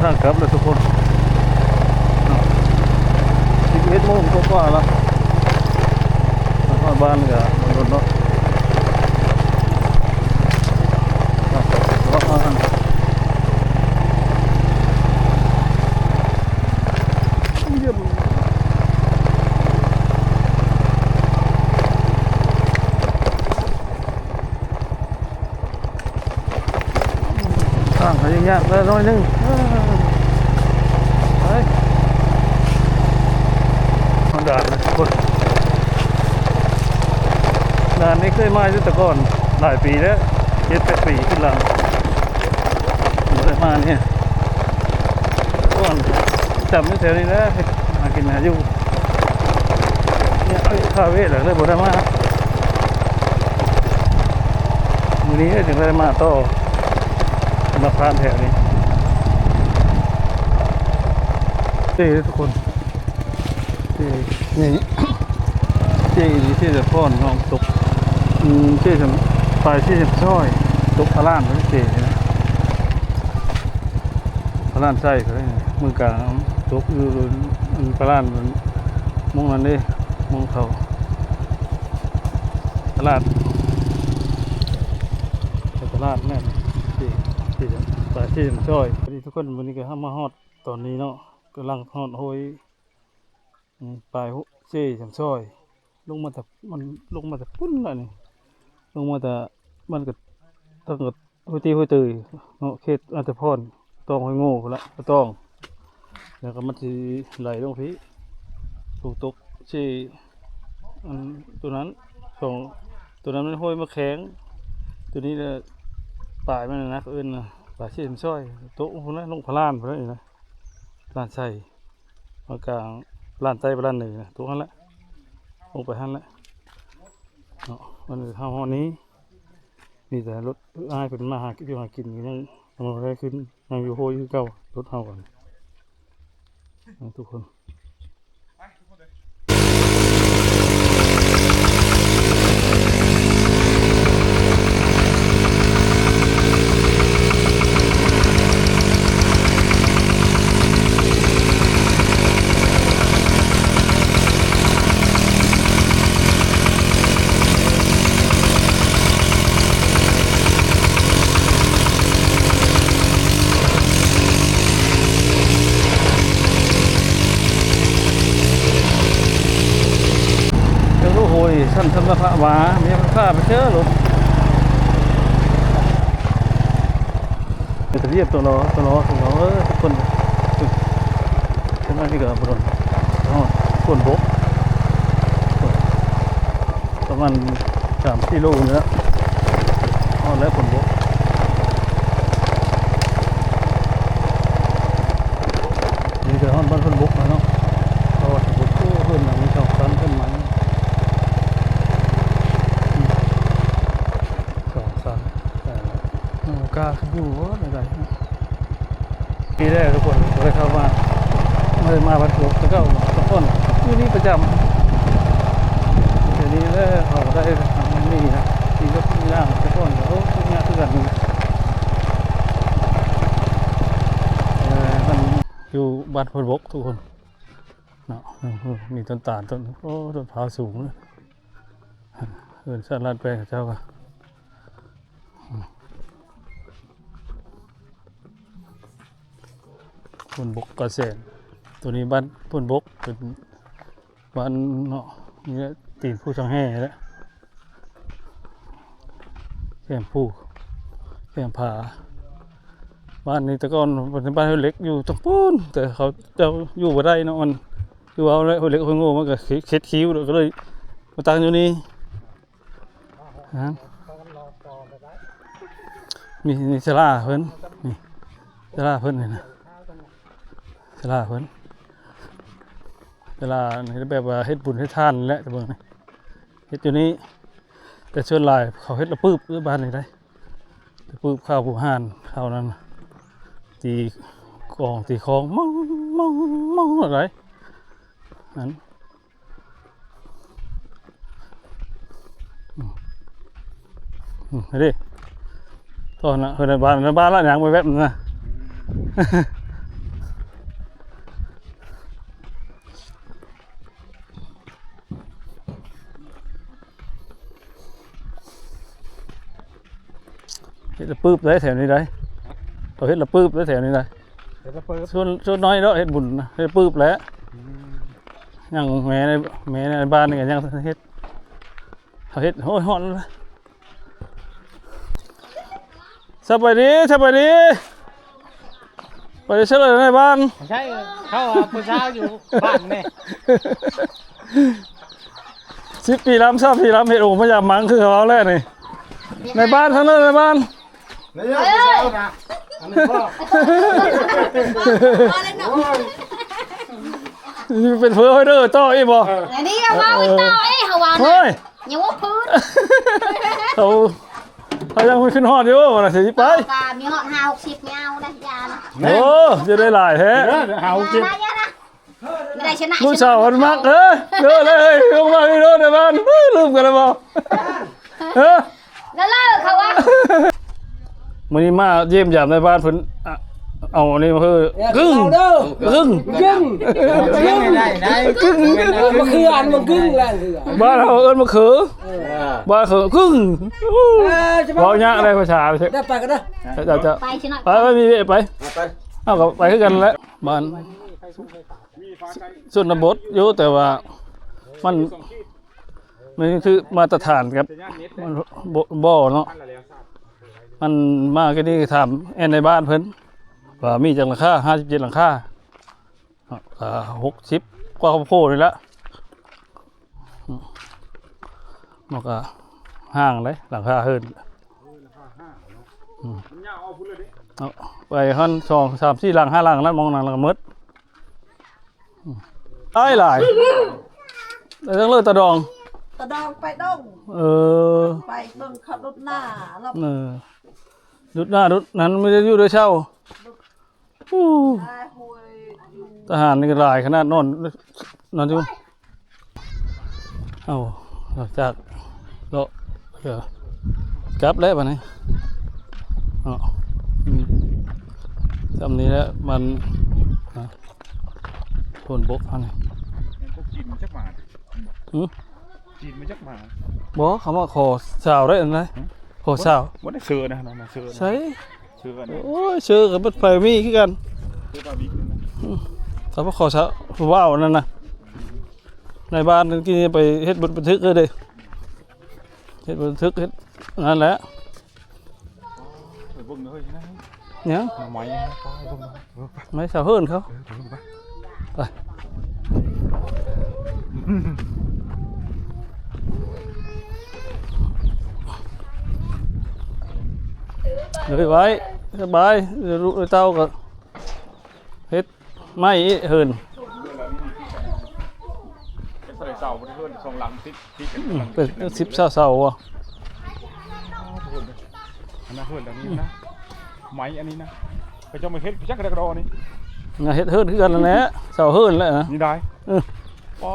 ทางกลับเลยทุกคน11 โมงกว่าแล้วมาทอดบ้านกับมันรถเนาะเยี่ยมทางเขายากๆแล้วน้อยนึงไปด่านนะทุกคนด่านนี้เคยมาตั้งแต่ก่อนหลายปีแล้ว7-8 ปีขึ้นหลังไม่ได้มาเนี่ยก่อนจำไม่เสียนี่แล้วมากินหาอยู่เนี่ยคาเฟ่เหรอเลยบ่ได้มามื้อนี้ถึงได้มาต่อมาพานแถวนี้เจ๊ทุกคนเจ๊นี่เจ๊นี่เจ๊จะพ่อนน้องตกเจ๊จะไปเจ๊จะช่อยตกพลานไม่เจ๊นะพลานใช่เลยมือกลางตกอยู่พลานมองนั่นดิมองเขาตลาดแม่ที่จะไปที่จะช่วยทุกคนวันนี้ก็มาฮอดตอนนี้เนาะกำลังฮอดโหยปลายเจ๊จำช่วยลงมาแต่มันลงมาแต่ปุ้นอะไรนี่ลงมาแต่มันก็ต้องกับหัวหัวตื่นเนาะเขตอันตรพรต้องห้อยโง่ละก็ต้องแล้วก็มันจะไหลลงพี่ถูกตกเจ๊ตัวนั้นของตัวนั้นมันห้อยมาแข็งตัวนี้เนี่ยปลายมันนะเอิ้นนะปลายเช่นช่อยโต๊ะพวกนั้นลงพลานพวกนั้นนะพลานใส่มากลางพลานใต้พลานหนึ่งนะตัวนั้นแหละลงไปหันแหละเนาะมันทางห้องนี้มีแต่รถอ้ายเป็นมาหากินยังทำอะไรขึ้นยังอยู่โฮยคือเก่ารถเฮาก่อนทุกคนท่านพระมามีพระข้าไปเชื่อหรือจะเรียบตัวล้อทุกคนขึ้นมาที่กับบนคนบกประมาณ3 กิโลนี่แล้วแล้วคนบกนี่จะห้องบ้านคนบกนะเนาะเพราะว่าคนบกเพื่อนมี2 ชั้นขึ้นมากาขึ้นอยู่อะไรปีแรกทุกคนเคยเข้ามาเลยมาบัดหัวแล้วก็ทุกคนที่นี่ประจำเดี๋ยวนี้แล้วเขาได้ทำนี่นะที่ก็มีร่างทุกคนแล้วทุกอย่างทุกอย่างมันอยู่บ้านพลบกทุกคนเนาะมีต้นตาลต้นต้นพร้าวสูงเลยสัตว์ลาดแปลงเจ้าค่ะพนบกกระแสนตัวนี้บ้านพนบกเป็นบ้านเนาะนี่ตีนผู้ช่างแห่แล้วแคมผู้แคมผาบ้านนี้แต่ก่อนเป็นบ้านเล็กอยู่ตรงปูนแต่เขาจะอยู่บ่ได้เนาะมันอยู่เอาเลยเล็กคนโง่มันก็เค็ดคิ้วก็เลยมาตั้งอยู่นี่มีศาลาเพิ่นนี่ศาลาเพิ่นนี่นะศาลาเพิ่นศาลาในแบบว่าเฮ็ดบุญให้ทานแหละแต่เบิ่งนี่เฮ็ดอยู่นี้แต่ส่วนหลายเขาเฮ็ดระปืบบ้านนี่ได้ระปืบข้าวผู้ห่านข้าวนั้นตีกองตีคองมองอะไรนั้นดิตอนน่ะเพิ่นบ้านละหยังไปแบบนั้นนะ ฮ็ดละปื๊บได้แถวนี้ได้เขาเฮ็ดละปื๊บได้แถวนี้ได้ส่วนน้อยเนาะเฮ็ดบุญนะเฮ็ดปื๊บแล้วยังแม่ในบ้านนี่ก็ยังเฮ็ดเขาเฮ็ดโหดฮ้อนสบายดีไปเฉลยในบ้าน ใช่เขาผู้ชายอยู่บ้านนี่ 10 ปีล้ำ3 ปีล้ำเฮ็ดโอ่งพยายามมังคือเขาแล้วนี่ในบ้านทั้งนั้นในบ้าน ในเรื่องผู้ชายนะอันนี้พ่อ นี่เป็นเพื่อให้เด้อต่ออีบ่ อันนี้เอามาไว้ต่อเอ้เขาว่า เฮ้ย อย่าว่าพื้น เขายังไม่ขึ้นฮอดอยู่ว่าน่ะสิไป กามีหอด50ไม่เอาได้ยานะ โอ้จะได้หลายแท้ เอาจริง ยานะไม่ได้ชนะ ผู้สาวมันมักเด้อเลยลงมาพี่โน่นในบ้านลืมกันแล้วบ่เฮ้อ แล้วเลิกเขาว่า มื้อนี้มาเยี่ยมยามในบ้านเพิ่นเอาอันนี้มาคือกึ่ง มันคืออันมันกึ่งแล้วคือ บ้านเราเอิ้นมะเขือบ้านเขือกึ่งบ่ยากได้ภาษาใช่ ได้ไปกันนะ จะ ไปชนะ ไปมีไปเอากับไปคือกันแหละบ้านส่วนบทอยู่แต่ว่ามันคือมาตรฐานครับมันบ่เนาะมันมาแค่นี้ถามแอนในบ้านเพิ่นว่ามีจังหลังคา57หลังคา60กว่าโพนี่ละมันก็ห่างเลยหลังคาเฮิรนเอาไปหัน2 3 4หลัง5หลังนั้นมองหนังแล้วก็มืดหลายแต่ต้องเลิกตะดอง ตะดองไปดง ไปเบิ่งขับรถหน้าแล้ว ดุดหน้าดุดนั้นไม่ได้อยู่โดยเช่า หวย ทหารนี่ก็หลายขนาดนอนอยู่เอาจากเลาะกลับแล้วป่ะนี่จำนี้แล้วมันทนบกอันนี้ จีนมันจักหมาจีนมันจักหมา บอกเขามาขอสาวได้อันไหนขอสาว ว่าได้เสือนะเสือ ใช่ เสือนะ โอ้ยเชื่อกับบัดไฟมีคือกัน เสือปลาบิ๊กนะ เขามาขอสาวว้าวนั่นนะในบ้านนั่นกินไปเฮ็ดบันทึกเลยเด้เฮ็ดบันทึกเฮ็ดนั่นแหละ เบิ่งเลยนะ เนี่ย ไม้ป้ายเบิ่ง ไม่สาวเฮิรนเขาไปเดี๋ยวไว้สบายเดี๋ยวลูกเต้าก็เฮ็ดไม่เฮิรน ใส่เสาเพื่อนสองหลังติด เป็น10เสาว่ะ อันนั้นเพื่อนแบบนี้นะไม้อันนี้นะไปเจ้ามาเฮ็ดจักกระดอนี่ งาเฮ็ดเฮิรนคือกันนั่นแหละเสาเฮิรนแหละนะ นี่ได้อ๋อ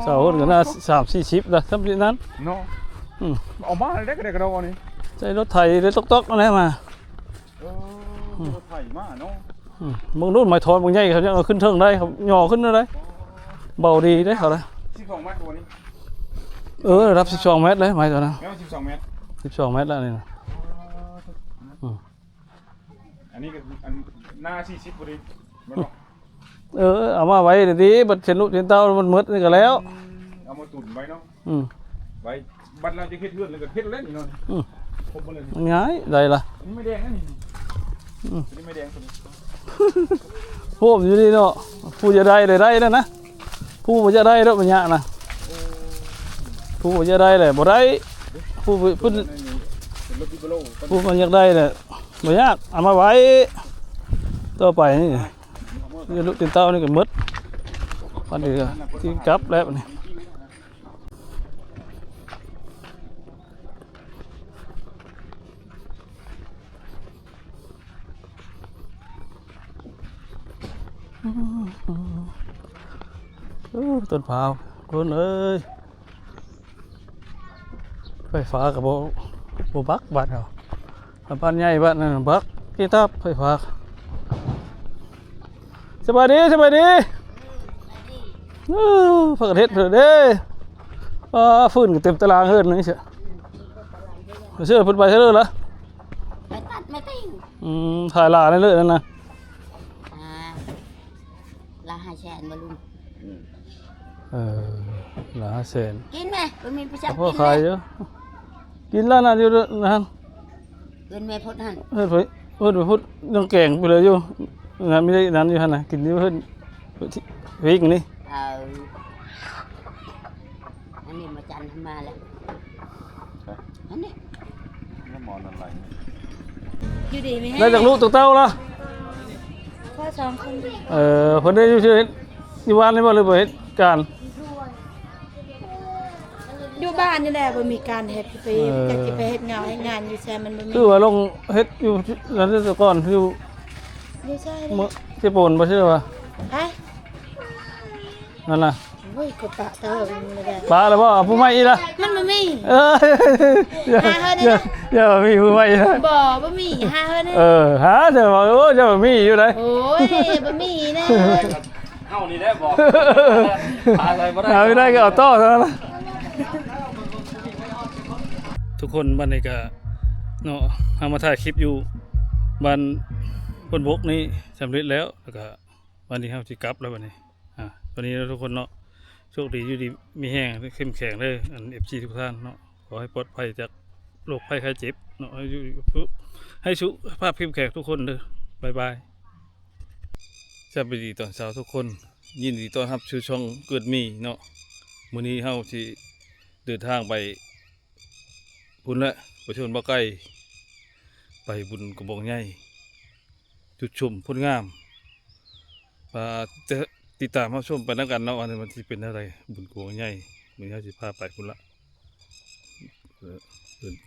เสาเฮิรนก็น่า30-40นะทำที่นั้น เนาะออกมาได้กระดอนี่ ใช้รถไถได้ตอกๆนั่นแหละมา ไถ่มาเนาะ มึงนู่นไม้ทอนมึงใหญ่เขาจะเอาขึ้นเทิงได้ครับย่อขึ้นได้เบาดีได้เขาเลย 12เมตรตัวนี้ รับ12 เมตรเลยไม้ตัวนั้น แม้ว่า12เมตร 12 เมตรแล้วนี่นะ อันนี้ก็อันหน้า40พอดีแม่นบ่ เอามาไว้ดีๆบัดเชนลูกเชนเต้ามันมืดนี่ก็แล้ว เอามาตุ่นไว้เนาะ ไว้บัดเราจะเฮ็ดเฮือนแล้วก็เฮ็ดเล่นอีกเนาะครบบ่เลย มันง่ายได้ล่ะ นี่ไม่แดงนะนี่นี่ไม่แดงตัวนี้ พวกอยู่นี่เนาะผู้จะได้เลยได้แล้วนะผู้บ่จะได้แล้วมันยากนะผู้บ่จะได้เลยบ่ได้ผู้ผู้ เป็นรถบิโบโล ผู้มันอยากได้เนี่ยบ่ยากเอามาไว้ต่อไปนี่ลูกเชนเต้านี่ก็มืดอันนี้ก็ที่กลับแล้วนี่ต้นพาวคนเอ้ยไฟฟ้ากับโบบักบ้านเราบ้านใหญ่บ้านนั่นบักกีตาร์ไฟฟ้าสบายดีพักกระเทศเถอะเด้ฟื้นเต็มตารางเฮิรนนี่เชื่อเพิ่นไปเชื่อเหรอ ไปตัด ถ่ายลาได้เลยนั่นนะ ละ5แสนบ่ลุง ละ500,000 กินไหมบ่มีประจักษ์ พ่อ กิน ขายเยอะกินแล้วนะอยู่นั่น เกินแม่พดหั่น เฮ้ยไปพูดยังแกงไปเลยอยู่นั่นไม่ได้นั้นอยู่หั่นน่ะกินอยู่เพิ่นพริกนี่ อันนี้มาจันทร์มาแล้วอันนี้ น้ำมอนอะไร อยู่ดีมั้ย ได้จากลูกตัวเต้าล่ะ พ่อ2คนดี เพิ่นได้อยู่ชื่ออยู่บ้านนี่บ่หรือบ่เฮ็ดการ อยู่บ้านนี่แหละบ่มีการเฮ็ดไปอยากจะไปเฮ็ดงานให้งานอยู่แซ่มันบ่มี คือว่าลงเฮ็ดอยู่นั่นแต่ก่อนอยู่ อยู่ใช่ เมื่อที่โปนบ่ใช่ว่า ไป นั่นน่ะ โอ้ยก็ปะเติมเลยแหละ ปลาแล้วบ่ผู้ใหม่อีล่ะ มันบ่มี อย่ามีผู้ใหม่นะ บ่มีหาเฮ็ด หาแต่ว่าโอ้จะมีอยู่ได โอ้ยบ่มีนะ เอ้านี่ได้บอกอะไรบ่ได้ หาไม่ได้ก็เอาต่อเท่านั้นล่ะทุกคนบ้านนี้ก็เนาะเฮามาถ่ายคลิปอยู่บ้านบนบกนี้สำเร็จแล้วแล้วก็วันนี้เฮาสิกลับแล้วบัดนี้ตอนนี้ทุกคนเนาะโชคดีอยู่ดีมีแห้งเข้มแข็งเลยอัน FC ทุกท่านเนาะขอให้ปลอดภัยจากโรคภัยไข้เจ็บเนาะให้สุขภาพเข้มแข็งทุกคนเด้อบ๊ายบายสวัสดีตอนเช้าทุกคนยินดีต้อนรับสู่ช่องเกิดมีเนาะมื้อนี้เฮาสิเดินทางไปพุ่นละไปชนบ่ไกลไปบุญกระบอกใหญ่จุดชมพุ่นงามจะติดตามรับชมไปนำกันเนาะอันนี้มันสิเป็นอะไรบุญกระบอกใหญ่มื้อนี้เฮาสิพาไปพุ่นละ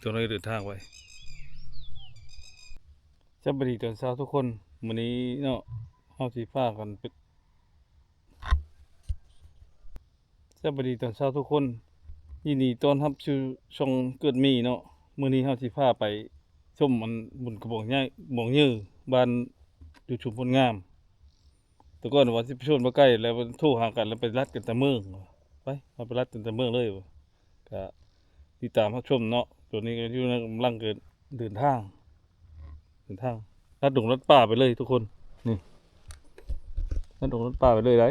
ตอนนี้เดินทางไว้สวัสดีตอนเช้าทุกคนมื้อนี้เนาะเฮาสิพากันไปสวัสดีตอนเช้าทุกคนยินดีต้อนรับสู่ช่องเกิดมีเนาะมื้อนี้เฮาสิพาไปชมมันบุญกระบอกใหญ่หม่องยือบ้านอยู่ชุมพลงามแต่ก่อนว่าสิไปชวนบ่ใกล้แล้วมันโทรหากันแล้วไปรัดกันแต่เมืองไปเอาไปรัดกันแต่เมืองเลยก็ติดตามรับชมเนาะตัวนี้ก็อยู่ในกำลังเดินทางลัดดงลัดป่าไปเลยทุกคนนี่ลัดดงลัดป่าไปเลยได้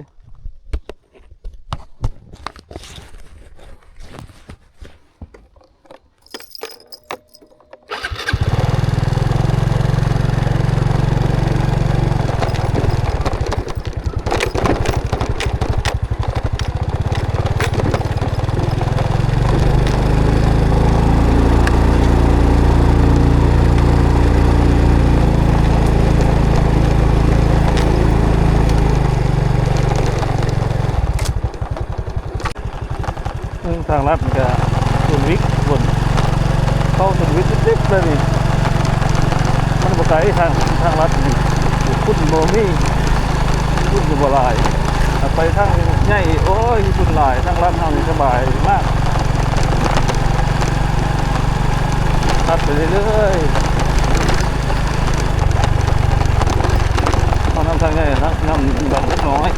ทางลัดมันก็ส่วนวิกส่วนเข้าส่วนวิกเล็กๆเลยนี่มันบ่ไกลทางลัดนี่พุ่นบ่มีพุ่นก็บ่หลายไปทางใหญ่โอ้ยพุ่นหลายทางลัดเฮานี่สบายมากลัดไปเรื่อยๆเอาน้ำทางใหญ่น้ำดำเล็กน้อย